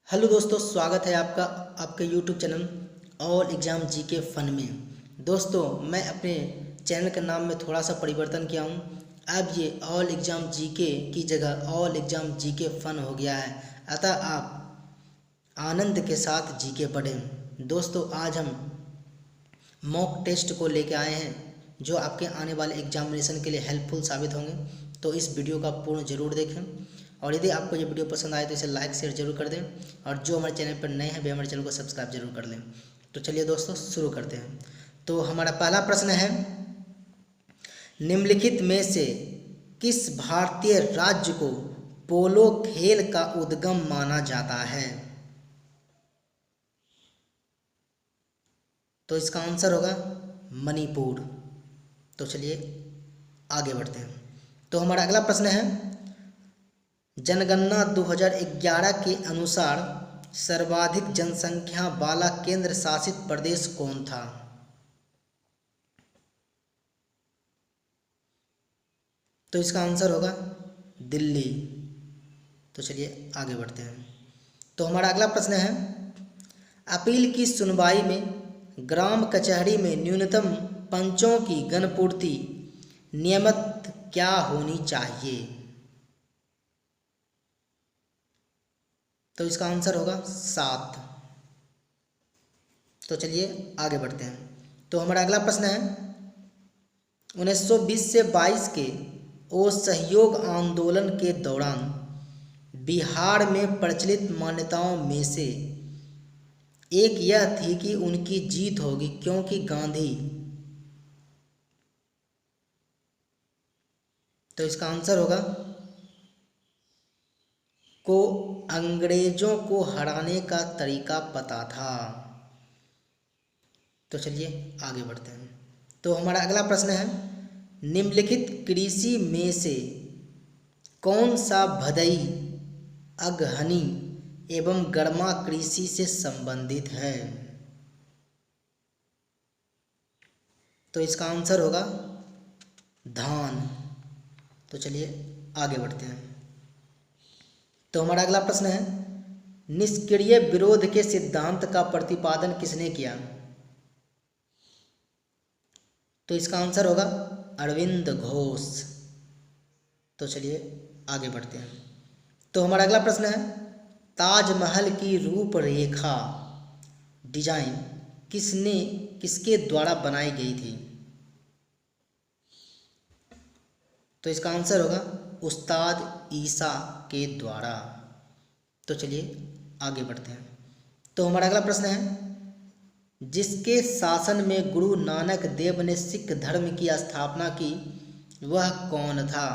Hello दोस्तों, स्वागत है आपका आपके YouTube channel all exam GK fun में। दोस्तों, मैं अपने चैनल के नाम में थोड़ा सा परिवर्तन किया हूँ। अब ये ऑल एग्ज़ाम जीके की जगह ऑल एग्ज़ाम जीके फन हो गया है। अतः आप आनंद के साथ जीके पढ़ें। दोस्तों, आज हम मॉक टेस्ट को लेके आए हैं जो आपके आने वाले एग्जामिनेशन के लिए हेल्पफुल साबित होंगे। तो इस वीडियो का पूर्ण जरूर देखें और यदि आपको ये वीडियो पसंद आए तो इसे लाइक शेयर जरूर कर दें और जो हमारे चैनल पर नए हैं वे हमारे चैनल को सब्सक्राइब जरूर कर लें। तो चलिए दोस्तों, शुरू करते हैं। तो हमारा पहला प्रश्न है, निम्नलिखित में से किस भारतीय राज्य को पोलो खेल का उद्गम माना जाता है? तो इसका आंसर होगा मणिपुर। तो चलिए आगे बढ़ते हैं। तो हमारा अगला प्रश्न है, जनगणना 2011 के अनुसार सर्वाधिक जनसंख्या वाला केंद्र शासित प्रदेश कौन था? तो इसका आंसर होगा दिल्ली। तो चलिए आगे बढ़ते हैं। तो हमारा अगला प्रश्न है, अपील की सुनवाई में ग्राम कचहरी में न्यूनतम पंचों की गणपूर्ति नियमित क्या होनी चाहिए? तो इसका आंसर होगा 7। तो चलिए आगे बढ़ते हैं। तो हमारा अगला प्रश्न है, 1920 से 22 के असहयोग आंदोलन के दौरान बिहार में प्रचलित मान्यताओं में से एक यह थी कि उनकी जीत होगी क्योंकि गांधी। तो इसका आंसर होगा को अंग्रेजों को हराने का तरीका पता था। तो चलिए आगे बढ़ते हैं। तो हमारा अगला प्रश्न है, निम्नलिखित कृषि में से कौन सा भदई, अगहनी एवं गर्मा कृषि से संबंधित है? तो इसका आंसर होगा धान। तो चलिए आगे बढ़ते हैं। तो हमारा अगला प्रश्न है, निष्क्रिय विरोध के सिद्धांत का प्रतिपादन किसने किया? तो इसका आंसर होगा अरविंद घोष। तो चलिए आगे बढ़ते हैं। तो हमारा अगला प्रश्न है, ताजमहल की रूपरेखा डिजाइन किसके द्वारा बनाई गई थी? तो इसका आंसर होगा उस्ताद ईसा के द्वारा। तो चलिए आगे बढ़ते हैं। तो हमारा अगला प्रश्न है, जिसके शासन में गुरु नानक देव ने सिख धर्म की स्थापना की वह कौन था?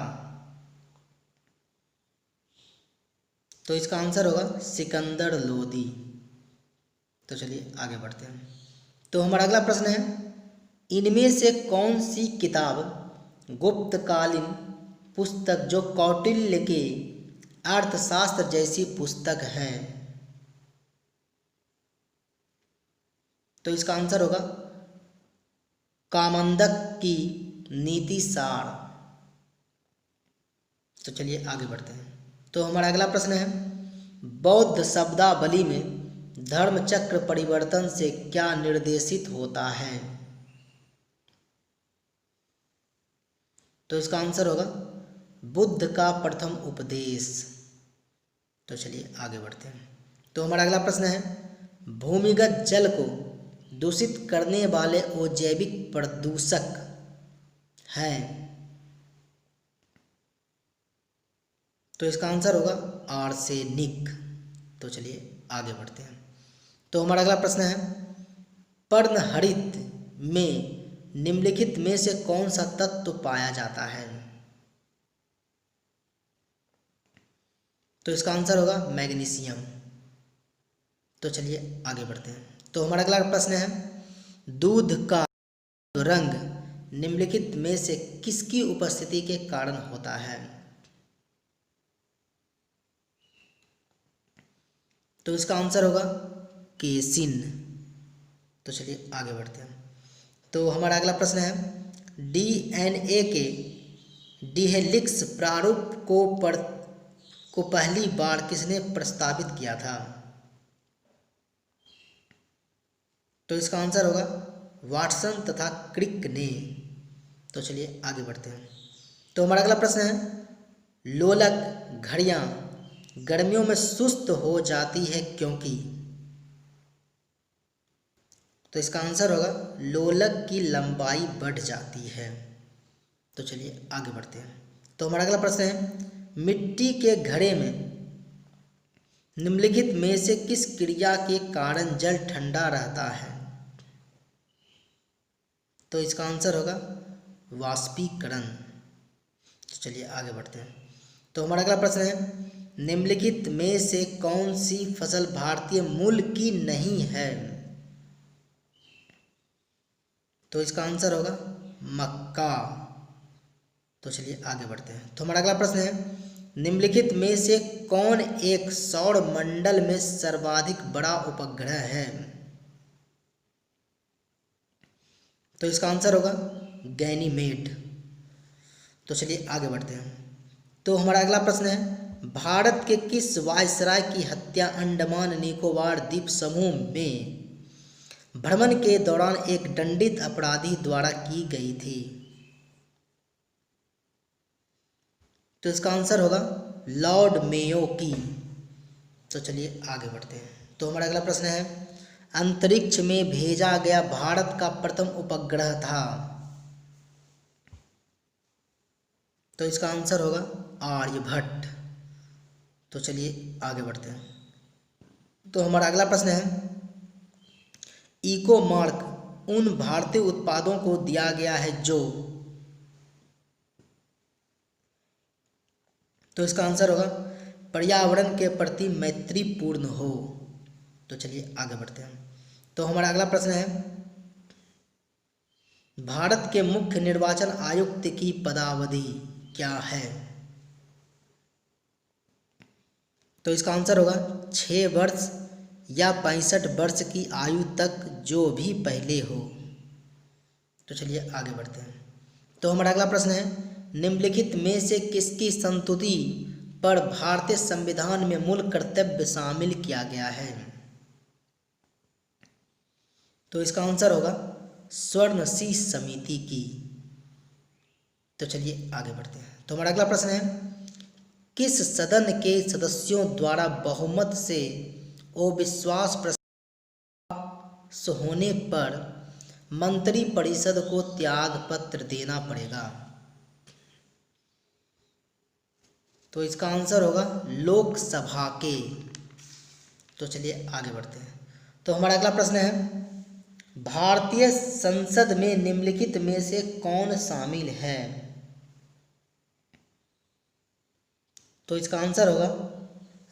तो इसका आंसर होगा सिकंदर लोदी। तो चलिए आगे बढ़ते हैं। तो हमारा अगला प्रश्न है, इनमें से कौन सी किताब गुप्तकालीन पुस्तक जो कौटिल्य के अर्थशास्त्र जैसी पुस्तक है? तो इसका आंसर होगा कामंदक की नीति सार। तो चलिए आगे बढ़ते हैं। तो हमारा अगला प्रश्न है, बौद्ध शब्दावली में धर्म चक्र परिवर्तन से क्या निर्देशित होता है? तो इसका आंसर होगा बुद्ध का प्रथम उपदेश। तो चलिए आगे बढ़ते हैं। तो हमारा अगला प्रश्न है, भूमिगत जल को दूषित करने वाले अजैविक प्रदूषक हैं? तो इसका आंसर होगा आर्सेनिक। तो चलिए आगे बढ़ते हैं। तो हमारा अगला प्रश्न है, पर्णहरित में निम्नलिखित में से कौन सा तत्व पाया जाता है? तो इसका आंसर होगा मैग्नीशियम। तो चलिए आगे बढ़ते हैं। तो हमारा अगला प्रश्न है, दूध का रंग निम्नलिखित में से किसकी उपस्थिति के कारण होता है? तो इसका आंसर होगा केसिन। तो चलिए आगे बढ़ते हैं। तो हमारा अगला प्रश्न है, डीएनए के डिहेलिक्स प्रारूप को पहली बार किसने प्रस्तावित किया था? तो इसका आंसर होगा वाटसन तथा क्रिक ने। तो चलिए आगे बढ़ते हैं। तो हमारा अगला प्रश्न है, लोलक घड़ियां गर्मियों में सुस्त हो जाती है क्योंकि। तो इसका आंसर होगा लोलक की लंबाई बढ़ जाती है। तो चलिए आगे बढ़ते हैं। तो हमारा अगला प्रश्न है, मिट्टी के घड़े में निम्नलिखित में से किस क्रिया के कारण जल ठंडा रहता है। तो इसका आंसर होगा वाष्पीकरण। तो चलिए आगे बढ़ते हैं। तो हमारा अगला प्रश्न है, निम्नलिखित में से कौन सी फसल भारतीय मूल की नहीं है। तो इसका आंसर होगा मक्का। तो चलिए आगे बढ़ते हैं। तो हमारा अगला प्रश्न है, निम्नलिखित में से कौन एक सौर मंडल में सर्वाधिक बड़ा उपग्रह है। तो इसका आंसर होगा गैनीमेड। तो चलिए आगे बढ़ते हैं। तो हमारा अगला प्रश्न है, भारत के किस वायसराय की हत्या अंडमान निकोबार द्वीप समूह में भ्रमण के दौरान एक दंडित अपराधी द्वारा की गई थी। तो इसका आंसर होगा लॉर्ड मेयो की। तो चलिए आगे बढ़ते हैं। तो हमारा अगला प्रश्न है, अंतरिक्ष में भेजा गया भारत का प्रथम उपग्रह था। तो इसका आंसर होगा आर्यभट्ट। तो चलिए आगे बढ़ते हैं। तो हमारा अगला प्रश्न है, इको मार्क उन भारतीय उत्पादों को दिया गया है जो। तो इसका आंसर होगा पर्यावरण के प्रति मैत्रीपूर्ण हो। तो चलिए आगे बढ़ते हैं। तो हमारा अगला प्रश्न है, भारत के मुख्य निर्वाचन आयुक्त की पदावधि क्या है। तो इसका आंसर होगा 6 वर्ष या 65 वर्ष की आयु तक, जो भी पहले हो। तो चलिए आगे बढ़ते हैं। तो हमारा अगला प्रश्न है, निम्नलिखित में से किसकी संस्तुति पर भारतीय संविधान में मूल कर्तव्य शामिल किया गया है। तो इसका आंसर होगा स्वर्णशीष समिति की। तो चलिए आगे बढ़ते हैं। तो हमारा अगला प्रश्न है, किस सदन के सदस्यों द्वारा बहुमत से अविश्वास प्रस्ताव होने पर मंत्रिपरिषद को त्याग पत्र देना पड़ेगा। तो इसका आंसर होगा लोकसभा के। तो चलिए आगे बढ़ते हैं। तो हमारा अगला प्रश्न है, भारतीय संसद में निम्नलिखित में से कौन शामिल है। तो इसका आंसर होगा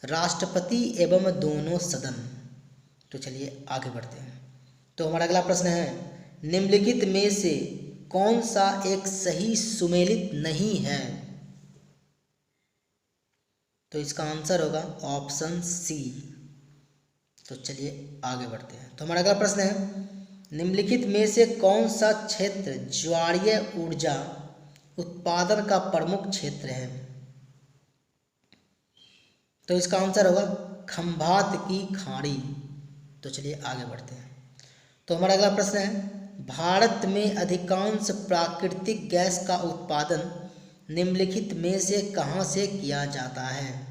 राष्ट्रपति एवं दोनों सदन। तो चलिए आगे बढ़ते हैं। तो हमारा अगला प्रश्न है, निम्नलिखित में से कौन सा एक सही सुमेलित नहीं है। तो इसका आंसर होगा ऑप्शन सी। तो चलिए आगे बढ़ते हैं। तो हमारा अगला प्रश्न है, निम्नलिखित में से कौन सा क्षेत्र ज्वारीय ऊर्जा उत्पादन का प्रमुख क्षेत्र है। तो इसका आंसर होगा खंभात की खाड़ी। तो चलिए आगे बढ़ते हैं। तो हमारा अगला प्रश्न है, भारत में अधिकांश प्राकृतिक गैस का उत्पादन निम्नलिखित में से कहाँ से किया जाता है।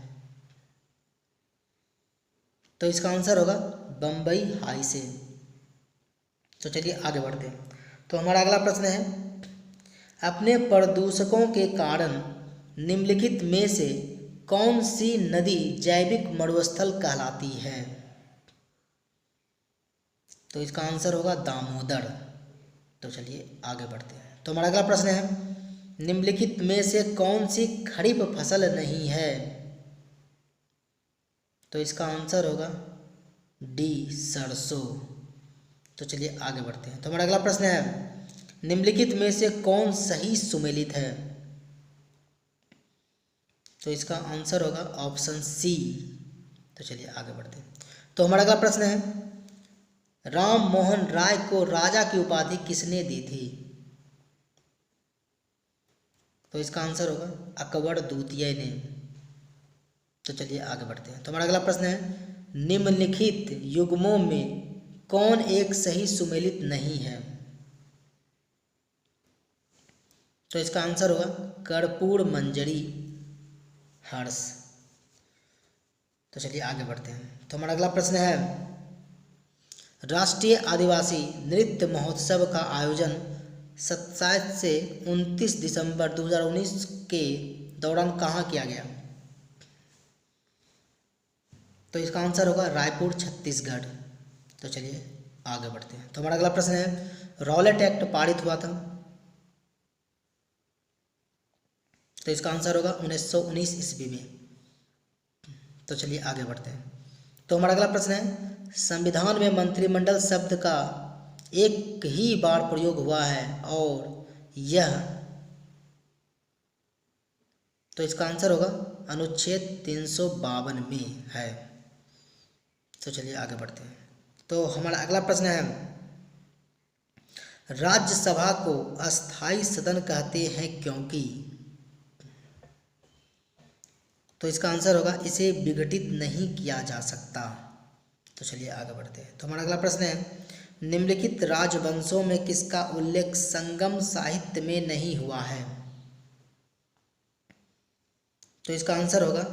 तो इसका आंसर होगा बम्बई हाई से। तो चलिए आगे बढ़ते हैं। तो हमारा अगला प्रश्न है, अपने प्रदूषकों के कारण निम्नलिखित में से कौन सी नदी जैविक मरुस्थल कहलाती है। तो इसका आंसर होगा दामोदर। तो चलिए आगे बढ़ते हैं। तो हमारा अगला प्रश्न है, निम्नलिखित में से कौन सी खरीफ फसल नहीं है। तो इसका आंसर होगा डी सरसों। तो चलिए आगे बढ़ते हैं। तो हमारा अगला प्रश्न है, निम्नलिखित में से कौन सही सुमेलित है। तो इसका आंसर होगा ऑप्शन सी। तो चलिए आगे बढ़ते हैं। तो हमारा अगला प्रश्न है, राम मोहन राय को राजा की उपाधि किसने दी थी। तो इसका आंसर होगा अकबर द्वितीय ने। तो चलिए आगे बढ़ते हैं। तो हमारा अगला प्रश्न है, निम्नलिखित युग्मों में कौन एक सही सुमेलित नहीं है? तो इसका आंसर होगा कर्पूर मंजरी हर्ष। तो चलिए आगे बढ़ते हैं। तो हमारा अगला प्रश्न है, राष्ट्रीय आदिवासी नृत्य महोत्सव का आयोजन 27 से 29 दिसंबर 2019 के दौरान कहाँ किया गया? तो इसका आंसर होगा रायपुर छत्तीसगढ़। तो चलिए आगे बढ़ते हैं। तो हमारा अगला प्रश्न है, रॉलेट एक्ट पारित हुआ था? तो इसका आंसर होगा 1919 ईस्वी में। तो चलिए आगे बढ़ते हैं। तो हमारा अगला प्रश्न है, संविधान में मंत्रिमंडल शब्द का एक ही बार प्रयोग हुआ है और यह, तो इसका आंसर होगा अनुच्छेद 352 में है। तो चलिए आगे बढ़ते हैं। तो हमारा अगला प्रश्न है, राज्यसभा को अस्थाई सदन कहते हैं क्योंकि? तो इसका आंसर होगा इसे विघटित नहीं किया जा सकता। तो चलिए आगे बढ़ते हैं। तो हमारा अगला प्रश्न है, निम्नलिखित राजवंशों में किसका उल्लेख संगम साहित्य में नहीं हुआ है? तो इसका आंसर होगा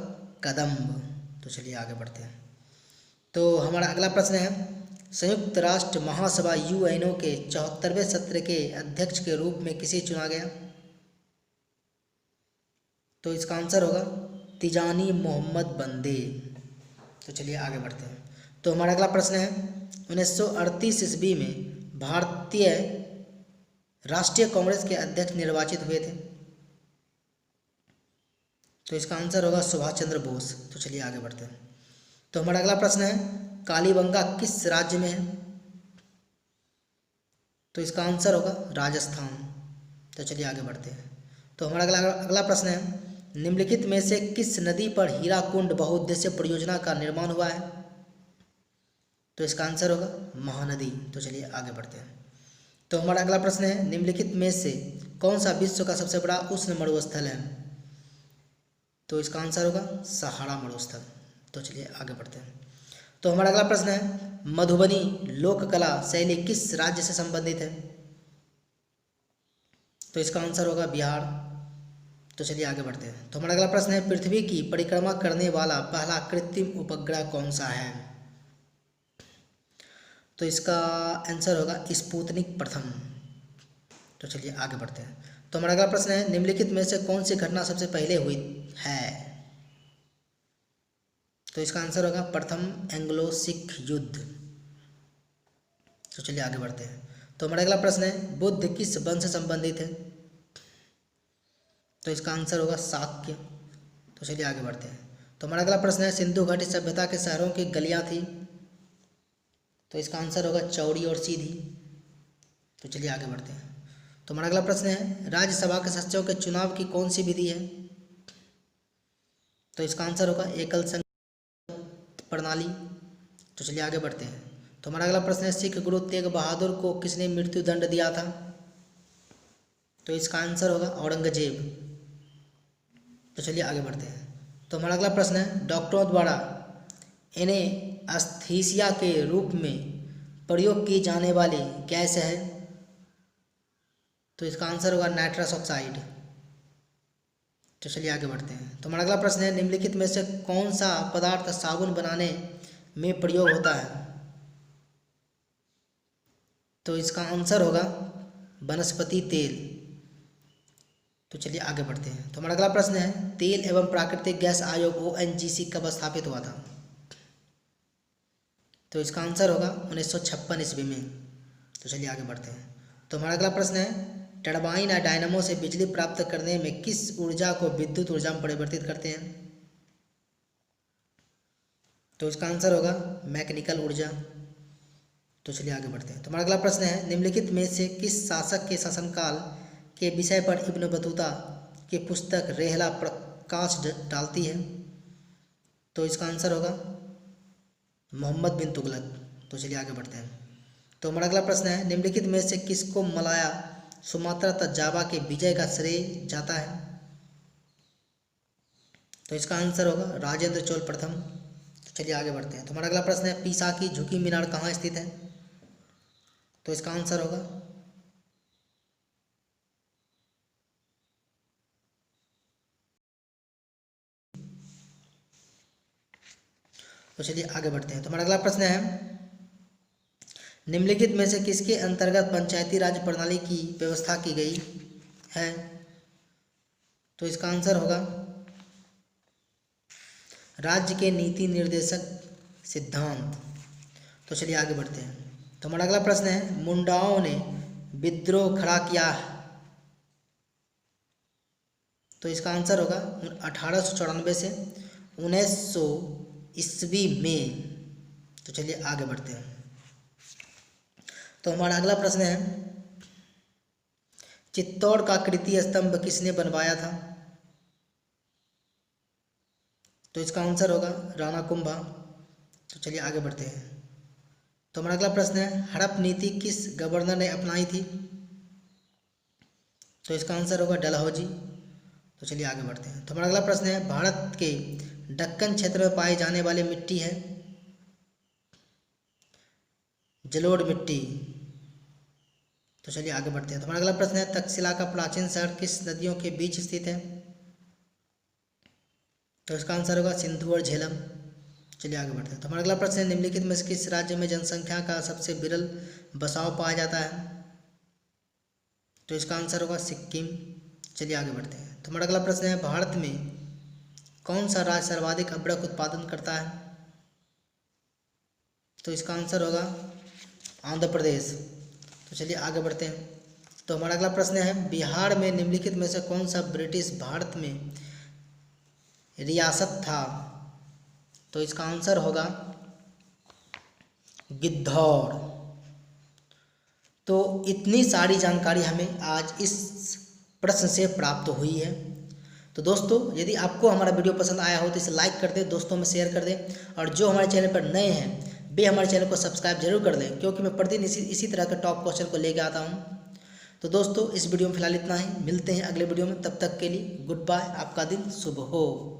कदम्ब। तो चलिए आगे बढ़ते हैं। तो हमारा अगला प्रश्न है, संयुक्त राष्ट्र महासभा यूएनओ के 74वें सत्र के अध्यक्ष के रूप में किसे चुना गया? तो इसका आंसर होगा तिजानी मोहम्मद बंदे। तो चलिए आगे बढ़ते हैं। तो हमारा अगला प्रश्न है, 1938 ईस्वी में भारतीय राष्ट्रीय कांग्रेस के अध्यक्ष निर्वाचित हुए थे? तो इसका आंसर होगा सुभाष चंद्र बोस। तो चलिए आगे बढ़ते हैं। तो हमारा अगला प्रश्न है, कालीबंगा किस राज्य में है? तो इसका आंसर होगा राजस्थान। तो चलिए आगे बढ़ते हैं। तो हमारा अगला प्रश्न है, निम्नलिखित में से किस नदी पर हीराकुंड बहुउद्देशीय परियोजना का निर्माण हुआ है? तो इसका आंसर होगा महानदी। तो चलिए आगे बढ़ते हैं। तो हमारा अगला प्रश्न है, निम्नलिखित में से कौन सा विश्व का सबसे बड़ा उष्ण मरुस्थल है? तो इसका आंसर होगा सहारा मरुस्थल। तो चलिए आगे बढ़ते हैं। तो हमारा अगला प्रश्न है, मधुबनी लोक कला शैली किस राज्य से संबंधित है? तो इसका आंसर होगा बिहार। तो चलिए आगे बढ़ते हैं। तो हमारा अगला प्रश्न है, पृथ्वी की परिक्रमा करने वाला पहला कृत्रिम उपग्रह कौन सा है? तो इसका आंसर होगा स्पुतनिक प्रथम। तो चलिए आगे बढ़ते हैं। तो हमारा अगला प्रश्न है, निम्नलिखित में से कौन सी घटना सबसे पहले हुई है? तो इसका आंसर होगा प्रथम एंग्लो सिख युद्ध। तो चलिए आगे बढ़ते हैं। तो हमारा अगला प्रश्न है, बुद्ध किस वंश से संबंधित है? तो इसका आंसर होगा शाक्य। तो चलिए आगे बढ़ते हैं। तो हमारा अगला प्रश्न है, सिंधु घाटी सभ्यता के शहरों की गलियां थी? तो इसका आंसर होगा चौड़ी और सीधी। तो चलिए आगे बढ़ते हैं। तो हमारा अगला प्रश्न है, राज्यसभा के सदस्यों के चुनाव की कौन सी विधि है? तो इसका आंसर होगा एकल संघ प्रणाली। तो चलिए आगे बढ़ते हैं। तो हमारा अगला प्रश्न है, सिख गुरु तेग बहादुर को किसने मृत्यु दंड दिया था? तो इसका आंसर होगा औरंगजेब। तो चलिए आगे बढ़ते हैं। तो हमारा अगला प्रश्न है, डॉक्टरों द्वारा एनेस्थीसिया के रूप में प्रयोग की जाने वाली गैस है? तो इसका आंसर होगा नाइट्रस ऑक्साइड। तो चलिए आगे बढ़ते हैं। तो हमारा अगला प्रश्न है, निम्नलिखित में से कौन सा पदार्थ साबुन बनाने में प्रयोग होता है? तो इसका आंसर होगा वनस्पति तेल। तो चलिए आगे बढ़ते हैं। तो हमारा अगला प्रश्न है, तेल एवं प्राकृतिक गैस आयोग ओएनजीसी कब स्थापित हुआ था? तो इसका आंसर होगा 1956 ईस्वी में। तो चलिए आगे बढ़ते हैं। तो हमारा अगला प्रश्न है, टरबाइन या डायनामो से बिजली प्राप्त करने में किस ऊर्जा को विद्युत ऊर्जा में परिवर्तित करते हैं? तो इसका आंसर होगा मैकेनिकल ऊर्जा। तो चलिए आगे बढ़ते हैं। तो हमारा अगला प्रश्न है, निम्नलिखित में से किस शासक के शासनकाल के विषय पर इब्न बतूता की पुस्तक रेहला प्रकाश डालती है? तो इसका आंसर होगा मोहम्मद बिन तुगलक। तो चलिए आगे बढ़ते हैं। तो हमारा अगला प्रश्न है, निम्नलिखित में से किसको मलाया सुमात्रा तथा जावा के विजय का श्रेय जाता है? तो इसका आंसर होगा राजेंद्र चोल प्रथम। तो चलिए आगे बढ़ते हैं। तो हमारा अगला प्रश्न है, पीसा की झुकी मीनार कहाँ स्थित है? तो इसका आंसर होगा तो चलिए आगे बढ़ते हैं। तो हमारा अगला प्रश्न है, निम्नलिखित में से किसके अंतर्गत पंचायती राज प्रणाली की व्यवस्था की गई है? तो इसका आंसर होगा राज्य के नीति निर्देशक सिद्धांत। तो चलिए आगे बढ़ते हैं। तो हमारा अगला प्रश्न है, मुंडाओं ने विद्रोह खड़ा किया। तो इसका आंसर होगा 1894 से 1900 ईस्वी में। तो चलिए आगे बढ़ते हैं। तो हमारा अगला प्रश्न है, चित्तौड़ का कीर्ति स्तंभ किसने बनवाया था? तो इसका आंसर होगा राणा कुंभा। तो चलिए आगे बढ़ते हैं। तो हमारा अगला प्रश्न है, हड़प नीति किस गवर्नर ने अपनाई थी? तो इसका आंसर होगा डलहौजी। तो चलिए आगे बढ़ते हैं। तो हमारा अगला प्रश्न है, भारत के दक्कन क्षेत्र में पाई जाने वाली मिट्टी है? जलोढ़ मिट्टी। तो चलिए आगे बढ़ते हैं। तो हमारा अगला प्रश्न है, तक्षशिला का प्राचीन शहर किस नदियों के बीच स्थित है? तो इसका आंसर होगा सिंधु और झेलम। चलिए आगे बढ़ते हैं। तो हमारा अगला प्रश्न है, निम्नलिखित में से किस राज्य में जनसंख्या का सबसे विरल बसाव पाया जाता है? तो इसका आंसर होगा सिक्किम। चलिए आगे बढ़ते हैं। तो हमारा अगला प्रश्न है, भारत में कौन सा राज्य सर्वाधिक अभ्रक उत्पादन करता है? तो इसका आंसर होगा आंध्र प्रदेश। तो चलिए आगे बढ़ते हैं। तो हमारा अगला प्रश्न है, बिहार में निम्नलिखित में से कौन सा ब्रिटिश भारत में रियासत था? तो इसका आंसर होगा गिद्धौर। तो इतनी सारी जानकारी हमें आज इस प्रश्न से प्राप्त हुई है। तो दोस्तों, यदि आपको हमारा वीडियो पसंद आया हो तो इसे लाइक कर दें, दोस्तों में शेयर कर दें, और जो हमारे चैनल पर नए हैं वे हमारे चैनल को सब्सक्राइब जरूर कर दें, क्योंकि मैं प्रतिदिन इसी तरह के टॉप क्वेश्चन को लेकर आता हूं। तो दोस्तों, इस वीडियो में फिलहाल इतना ही। मिलते हैं अगले वीडियो में, तब तक के लिए गुड बाय। आपका दिन शुभ हो।